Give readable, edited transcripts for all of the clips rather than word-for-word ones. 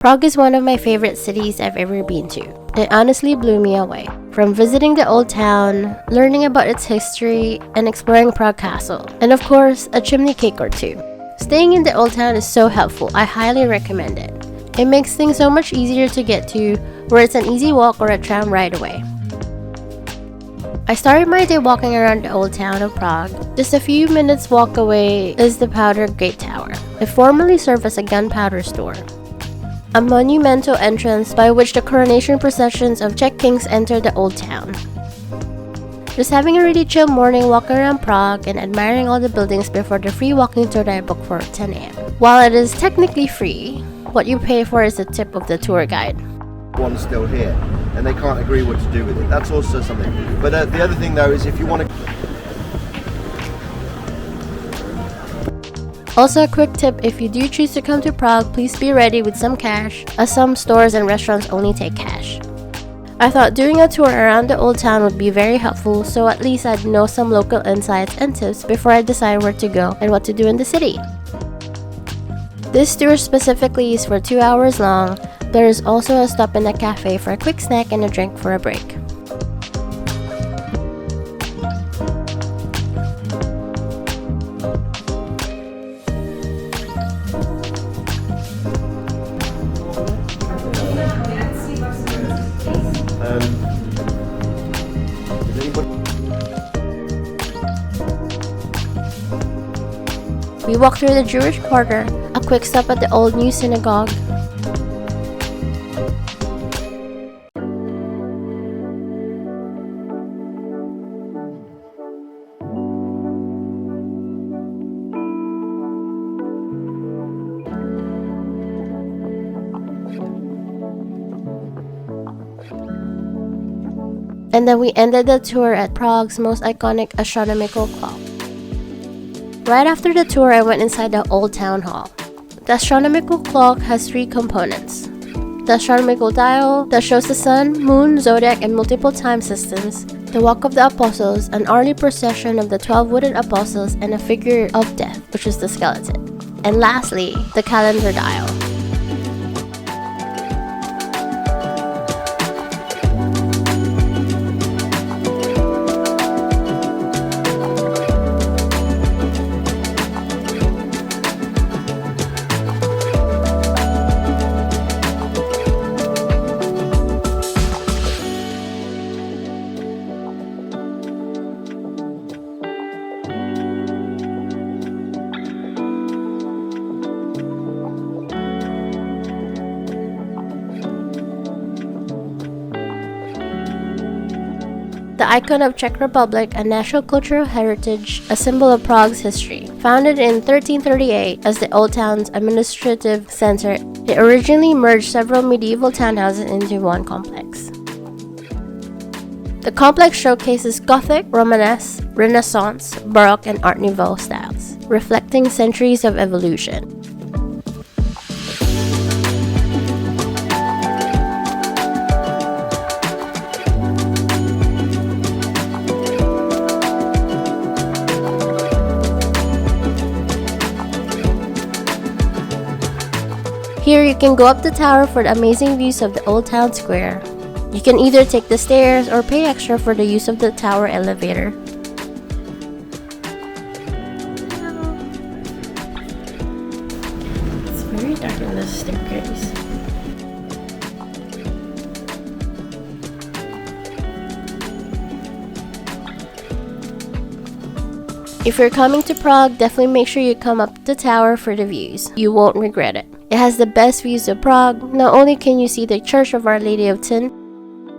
Prague is one of my favorite cities I've ever been to. It honestly blew me away. From visiting the old town, learning about its history, and exploring Prague Castle. And of course, a chimney cake or two. Staying in the old town is so helpful. I highly recommend it. It makes things so much easier to get to, where it's an easy walk or a tram ride away. I started my day walking around the old town of Prague. Just a few minutes walk away is the Powder Gate Tower. It formerly served as a gunpowder store. A monumental entrance by which the coronation processions of Czech kings entered the old town. Just having a really chill morning walking around Prague and admiring all the buildings before the free walking tour that I booked for 10 a.m. While it is technically free, what you pay for is the tip of the tour guide. One's still here and they can't agree what to do with it. That's also something. But the other thing though is if you want to... Also, a quick tip, if you do choose to come to Prague, please be ready with some cash, as some stores and restaurants only take cash. I thought doing a tour around the old town would be very helpful, so at least I'd know some local insights and tips before I decide where to go and what to do in the city. This tour specifically is for 2 hours long. There is also a stop in a cafe for a quick snack and a drink for a break. We walked through the Jewish quarter, a quick stop at the old new synagogue. And then we ended the tour at Prague's most iconic astronomical clock. Right after the tour, I went inside the old town hall. The astronomical clock has 3 components. The astronomical dial that shows the sun, moon, zodiac, and multiple time systems. The walk of the apostles, an hourly procession of the 12 wooden apostles, and a figure of death, which is the skeleton. And lastly, the calendar dial. The icon of Czech Republic, a national cultural heritage, a symbol of Prague's history. Founded in 1338 as the old town's administrative center, it originally merged several medieval townhouses into one complex. The complex showcases Gothic, Romanesque, Renaissance, Baroque, and Art Nouveau styles, reflecting centuries of evolution. Here you can go up the tower for the amazing views of the old town square. You can either take the stairs or pay extra for the use of the tower elevator. It's very dark in this staircase. If you're coming to Prague, definitely make sure you come up the tower for the views. You won't regret it. It has the best views of Prague. Not only can you see the Church of Our Lady of Tin,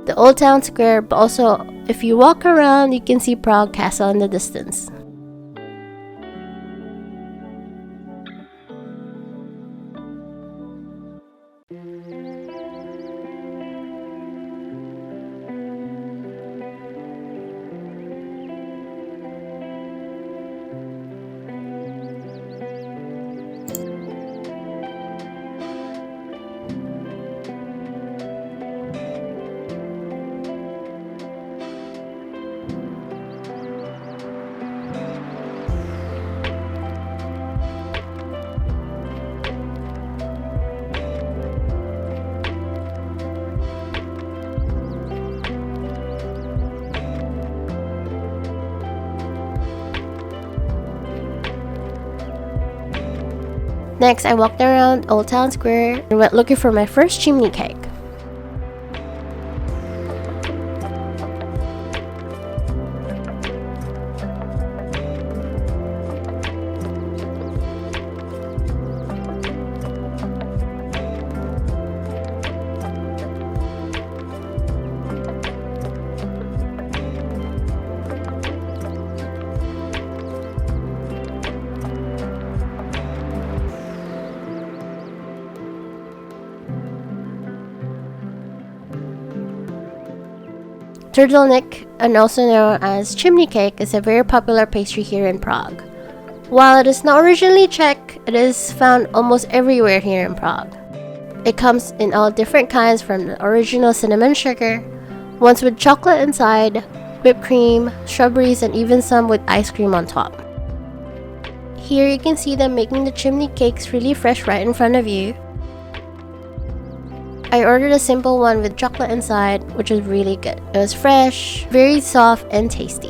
the old town square, but also if you walk around, you can see Prague Castle in the distance. Next, I walked around Old Town Square and went looking for my first chimney cake. Turtleneck, and also known as chimney cake, is a very popular pastry here in Prague. While it is not originally Czech, it is found almost everywhere here in Prague. It comes in all different kinds, from the original cinnamon sugar, ones with chocolate inside, whipped cream, strawberries, and even some with ice cream on top. Here you can see them making the chimney cakes really fresh right in front of you. I ordered a simple one with chocolate inside, which was really good. It was fresh, very soft, and tasty.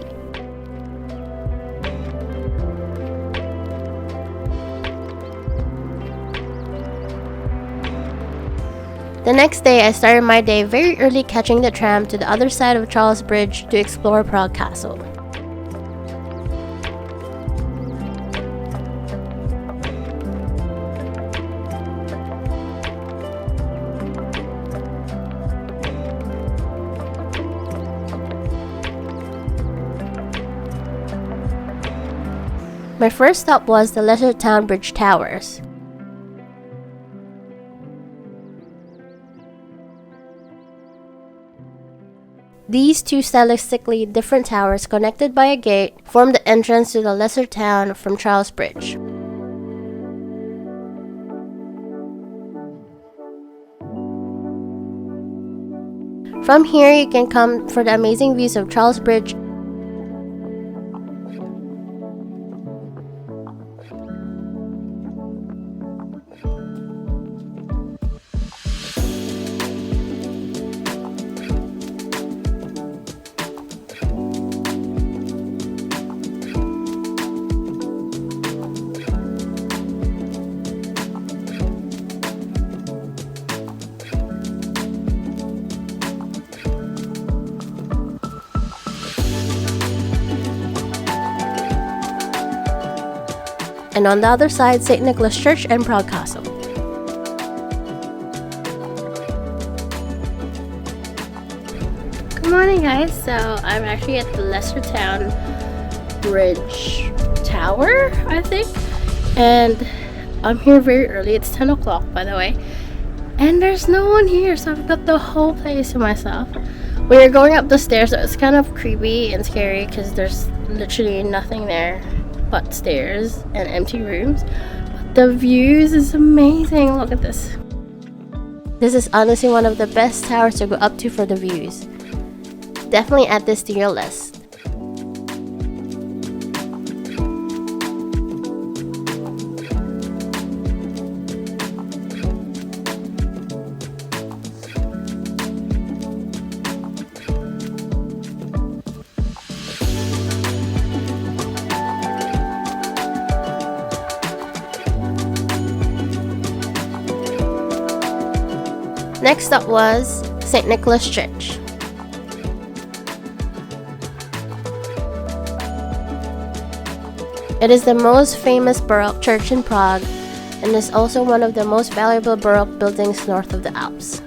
The next day, I started my day very early, catching the tram to the other side of Charles Bridge to explore Prague Castle. My first stop was the Lesser Town Bridge Towers. These two stylistically different towers, connected by a gate, form the entrance to the Lesser Town from Charles Bridge. From here, you can come for the amazing views of Charles Bridge. And on the other side, St. Nicholas Church and Prague Castle. Good morning, guys. So I'm actually at the Lesser Town Bridge Tower, I think. And I'm here very early. It's 10 o'clock, by the way. And there's no one here, so I've got the whole place to myself. We are going up the stairs, so it's kind of creepy and scary because there's literally nothing there but stairs and empty rooms. But the views is amazing. Look at this. This is honestly one of the best towers to go up to for the views. Definitely add this to your list. Next up was St. Nicholas Church. It is the most famous Baroque church in Prague and is also one of the most valuable Baroque buildings north of the Alps.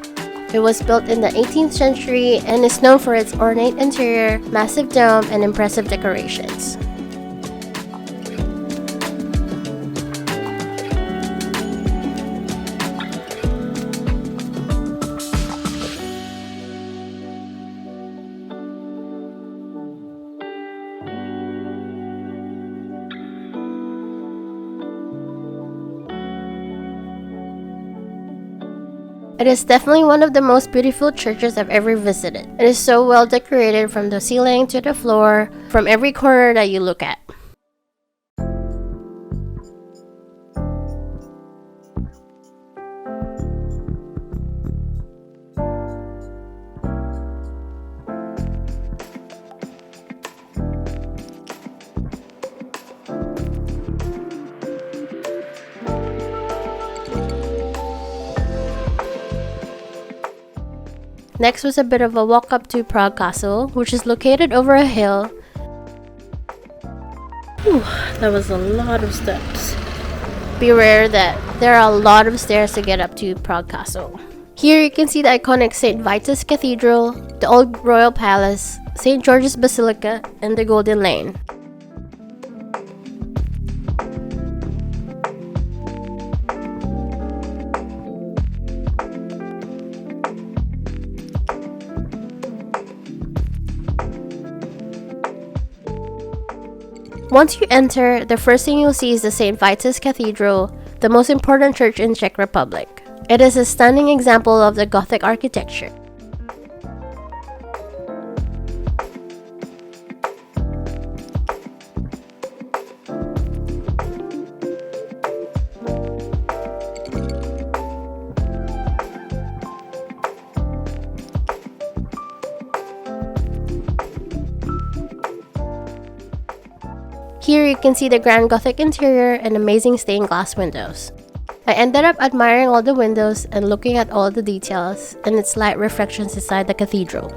It was built in the 18th century and is known for its ornate interior, massive dome, and impressive decorations. It is definitely one of the most beautiful churches I've ever visited. It is so well decorated from the ceiling to the floor, from every corner that you look at. Next was a bit of a walk up to Prague Castle, which is located over a hill. Whew, that was a lot of steps. Beware that there are a lot of stairs to get up to Prague Castle. Here you can see the iconic St. Vitus Cathedral, the old royal palace, St. George's Basilica, and the Golden Lane. Once you enter, the first thing you'll see is the St. Vitus Cathedral, the most important church in Czech Republic. It is a stunning example of the Gothic architecture. Here you can see the grand Gothic interior and amazing stained glass windows. I ended up admiring all the windows and looking at all the details and its light reflections inside the cathedral.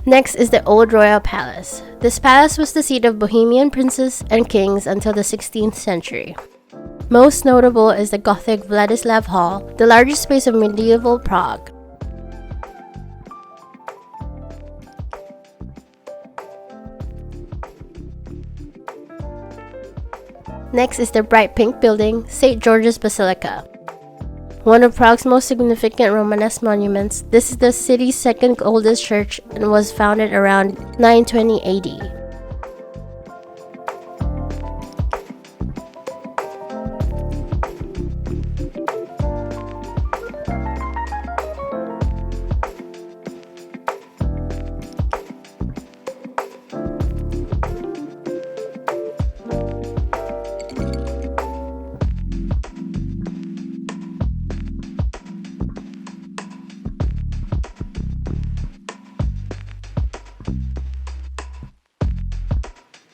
Next is the Old Royal Palace. This palace was the seat of Bohemian princes and kings until the 16th century. Most notable is the Gothic Vladislav Hall, the largest space of medieval Prague. Next is the bright pink building, St. George's Basilica. One of Prague's most significant Romanesque monuments, this is the city's second oldest church and was founded around 920 AD.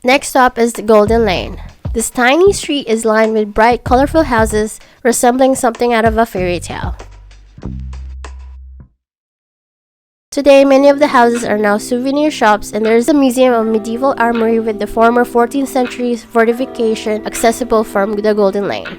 Next stop is the Golden Lane. This tiny street is lined with bright, colorful houses resembling something out of a fairy tale. Today, many of the houses are now souvenir shops, and there is a museum of medieval armory with the former 14th century fortification accessible from the Golden Lane.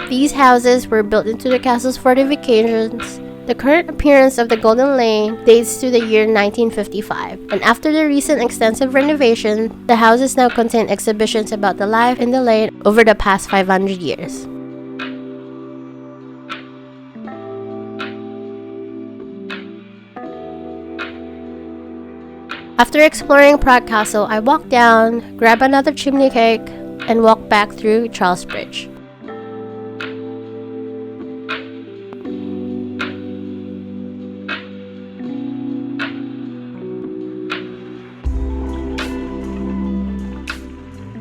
These houses were built into the castle's fortifications. The current appearance of the Golden Lane dates to the year 1955, and after the recent extensive renovation, the houses now contain exhibitions about the life in the lane over the past 500 years. After exploring Prague Castle, I walked down, grabbed another chimney cake, and walked back through Charles Bridge.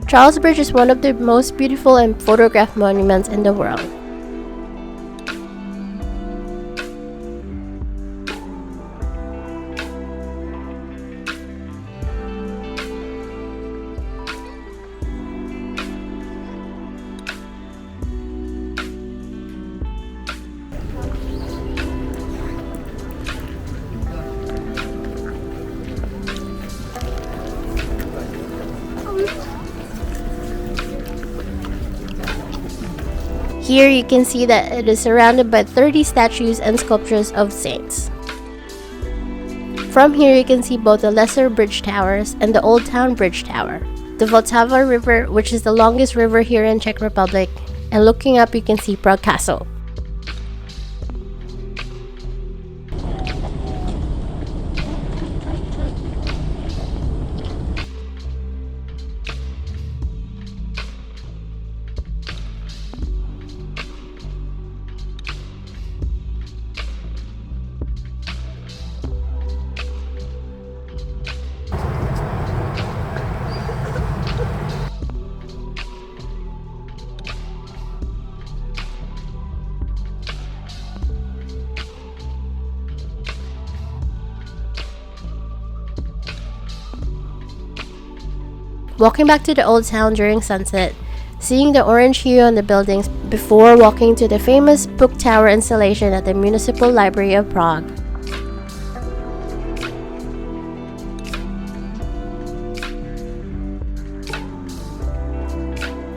Charles Bridge is one of the most beautiful and photographed monuments in the world. Here you can see that it is surrounded by 30 statues and sculptures of saints. From here you can see both the lesser bridge towers and the Old Town Bridge Tower, the Vltava River, which is the longest river here in Czech Republic, and looking up you can see Prague Castle. Walking back to the old town during sunset, seeing the orange hue on the buildings before walking to the famous book tower installation at the Municipal Library of Prague.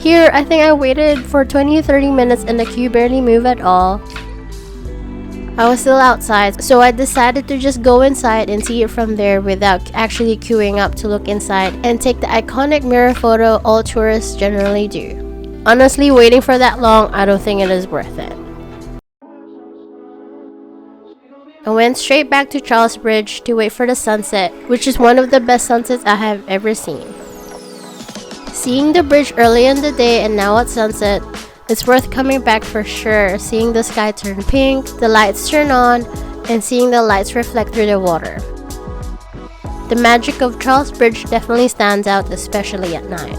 Here, I think I waited for 20-30 minutes and the queue barely moved at all. I was still outside, so I decided to just go inside and see it from there without actually queuing up to look inside and take the iconic mirror photo all tourists generally do. Honestly, waiting for that long, I don't think it is worth it. I went straight back to Charles Bridge to wait for the sunset, which is one of the best sunsets I have ever seen. Seeing the bridge early in the day and now at sunset, it's worth coming back for sure, seeing the sky turn pink, the lights turn on, and seeing the lights reflect through the water. The magic of Charles Bridge definitely stands out, especially at night.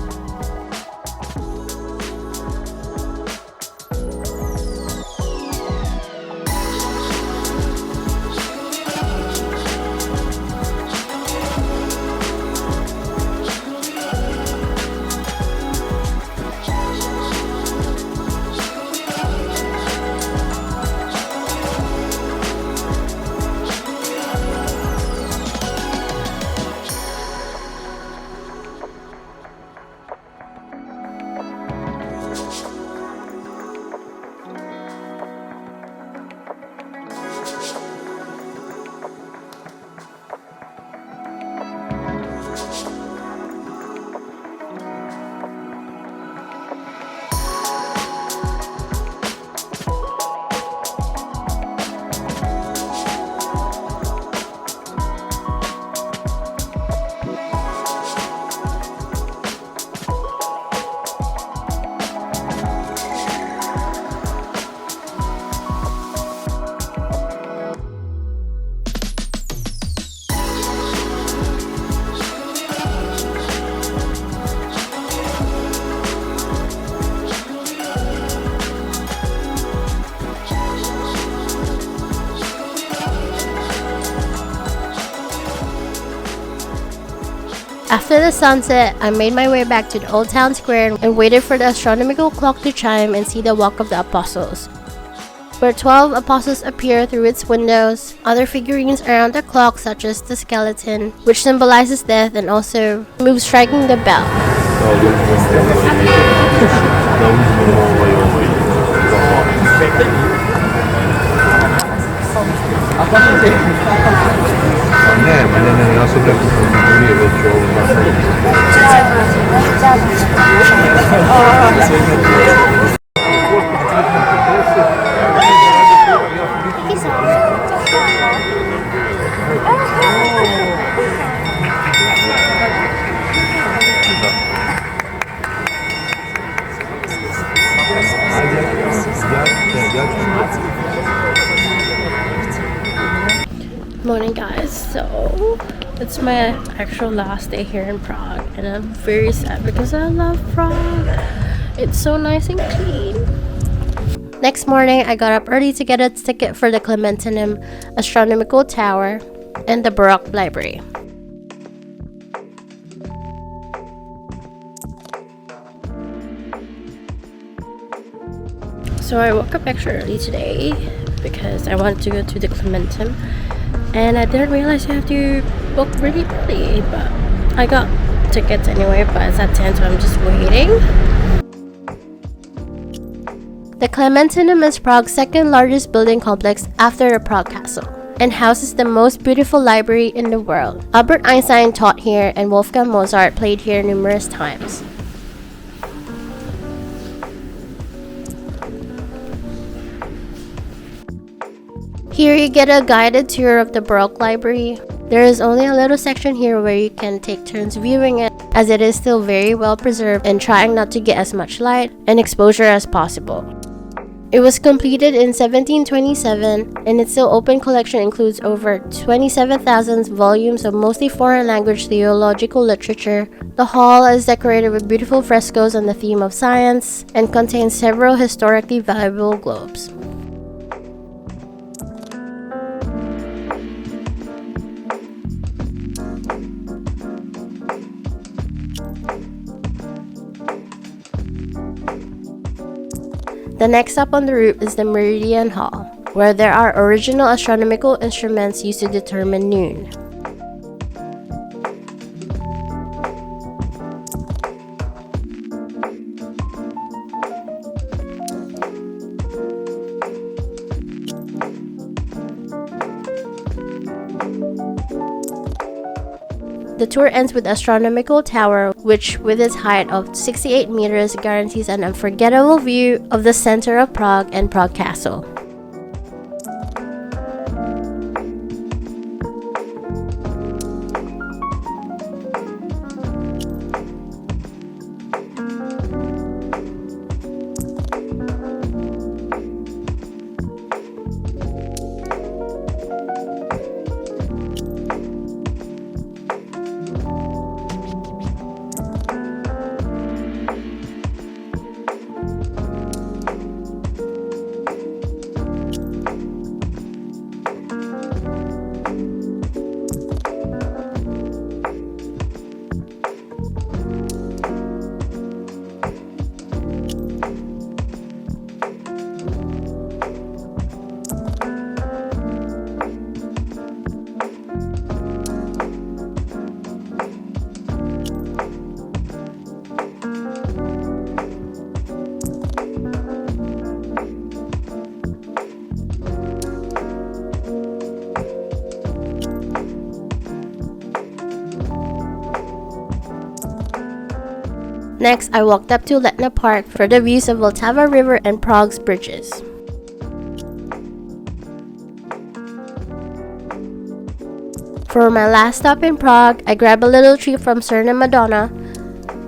After the sunset, I made my way back to the Old Town Square and waited for the astronomical clock to chime and see the Walk of the Apostles, where 12 apostles appear through its windows, other figurines around the clock such as the skeleton, which symbolizes death and also moves striking the bell. Morning guys, so it's my actual last day here in Prague and I'm very sad because I love Prague. It's so nice and clean. Next morning I got up early to get a ticket for the Clementinum, Astronomical Tower, and the Baroque Library. So I woke up extra early today because I wanted to go to the Clementinum. And I didn't realize you have to book really early, but I got tickets anyway, but it's at 10, so I'm just waiting. The Clementinum is Prague's second largest building complex after the Prague Castle, and houses the most beautiful library in the world. Albert Einstein taught here and Wolfgang Mozart played here numerous times. Here you get a guided tour of the Baroque library. There is only a little section here where you can take turns viewing it, as it is still very well preserved and trying not to get as much light and exposure as possible. It was completed in 1727, and its still open collection includes over 27,000 volumes of mostly foreign language theological literature. The hall is decorated with beautiful frescoes on the theme of science and contains several historically valuable globes. The next stop on the route is the Meridian Hall, where there are original astronomical instruments used to determine noon. The tour ends with Astronomical Tower, which with its height of 68 meters guarantees an unforgettable view of the center of Prague and Prague Castle. Next, I walked up to Letna Park for the views of Vltava River and Prague's bridges. For my last stop in Prague, I grabbed a little treat from Cerna Madonna.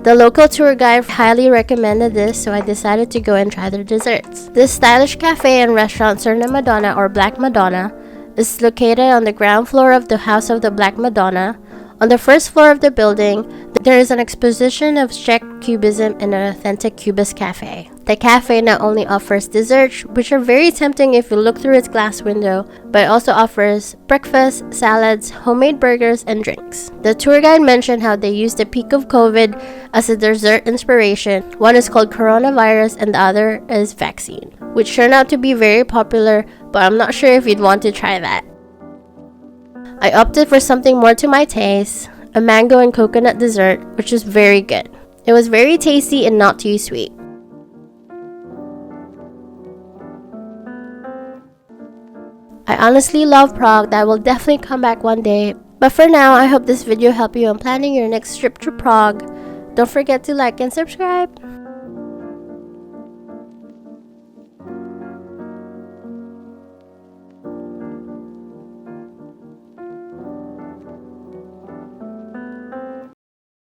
The local tour guide highly recommended this, so I decided to go and try their desserts. This stylish cafe and restaurant, Cerna Madonna or Black Madonna, is located on the ground floor of the House of the Black Madonna. On the first floor of the building, there is an exposition of Czech Cubism and an authentic Cubist cafe. The cafe not only offers desserts, which are very tempting if you look through its glass window, but it also offers breakfast, salads, homemade burgers, and drinks. The tour guide mentioned how they used the peak of COVID as a dessert inspiration. One is called coronavirus and the other is vaccine, which turned out to be very popular, but I'm not sure if you'd want to try that. I opted for something more to my taste, a mango and coconut dessert, which was very good. It was very tasty and not too sweet. I honestly love Prague that I will definitely come back one day, but for now, I hope this video helped you on planning your next trip to Prague. Don't forget to like and subscribe.